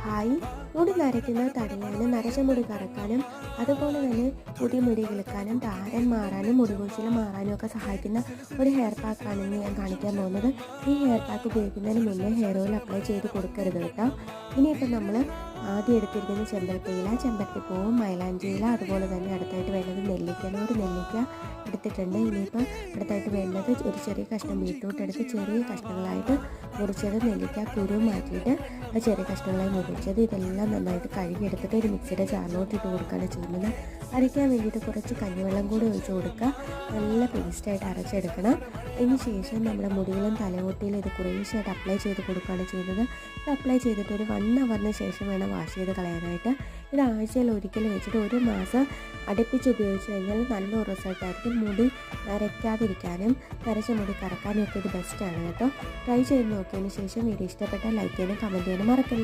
Hi. മുടി നരയ്ക്കുന്നത് തടയാനും നരച്ച മുടി കറക്കാനും അതുപോലെ തന്നെ പുതിയ മുടി കിളുക്കാനും താരൻ മാറാനും മുടി കൊഴിച്ചിൽ മാറാനും ഒക്കെ സഹായിക്കുന്ന ഒരു ഹെയർ പാക്കാണ് ഇന്ന് ഞാൻ കാണിക്കാൻ പോകുന്നത്. ഈ ഹെയർ പാക്ക് ഉപയോഗിക്കുന്നതിന് മുന്നേ ഹെയർ ഓയിൽ അപ്ലൈ ചെയ്ത് കൊടുക്കരുത് കേട്ടോ. ഇനിയിപ്പോൾ നമ്മൾ ആദ്യം എടുത്തിരിക്കുന്ന ചെമ്പരത്തിയില, ചെമ്പരത്തിപ്പൂവും, മൈലാഞ്ചി ഇല, അതുപോലെ തന്നെ അടുത്തായിട്ട് വേണ്ടത് നെല്ലിക്കയാണ്. ഒരു നെല്ലിക്ക എടുത്തിട്ടുണ്ട്. ഇനിയിപ്പോൾ അടുത്തായിട്ട് വേണ്ടത് ഒരു ചെറിയ കഷ്ണം ബീറ്റ്റൂട്ട് എടുത്ത് ചെറിയ കഷ്ണങ്ങളായിട്ട് മുറിച്ചത്, നെല്ലിക്ക കുരു മാറ്റിയിട്ട് അത് ചെറിയ കഷ്ണങ്ങളായി മുറിച്ചത്. ഇതെല്ലാം നന്നായിട്ട് കഴുകിയെടുത്തിട്ട് ഒരു മിക്സിയുടെ ജാറിലോട്ട് ഇട്ട് കൊടുക്കുകയാണ് ചെയ്യുന്നത്. അരയ്ക്കാൻ വേണ്ടിയിട്ട് കുറച്ച് കഞ്ഞിവെള്ളം കൂടി ഒഴിച്ച് കൊടുക്കുക. നല്ല പേസ്റ്റായിട്ട് അരച്ചെടുക്കണം. അതിന് ശേഷം നമ്മുടെ മുടിയിലും തലമുട്ടിയിലും ഇത് കുറേശ്ശായിട്ട് അപ്ലൈ ചെയ്ത് കൊടുക്കുകയാണ് ചെയ്യുന്നത്. ഇത് അപ്ലൈ ചെയ്തിട്ട് ഒരു 1 അവറിന് ശേഷം വേണം വാഷ് ചെയ്ത് കളയാനായിട്ട്. ഇത് ആഴ്ചയിൽ ഒരിക്കൽ വെച്ചിട്ട് 1 മാസം അടുപ്പിച്ച് ഉപയോഗിച്ച് കഴിഞ്ഞാൽ നല്ലൊരു റിസൾട്ടായിരിക്കും. മുടി നരയ്ക്കാതിരിക്കാനും നരച്ച മുടി കറക്കാനും ഒക്കെ ഇത് ബെസ്റ്റാണ് കേട്ടോ. ട്രൈ ചെയ്ത് നോക്കിയതിന് ശേഷം വീഡിയോ ഇഷ്ടപ്പെട്ടാൽ ലൈക്ക് ചെയ്യാനും കമൻറ്റ് ചെയ്യാനും മറക്കില്ല.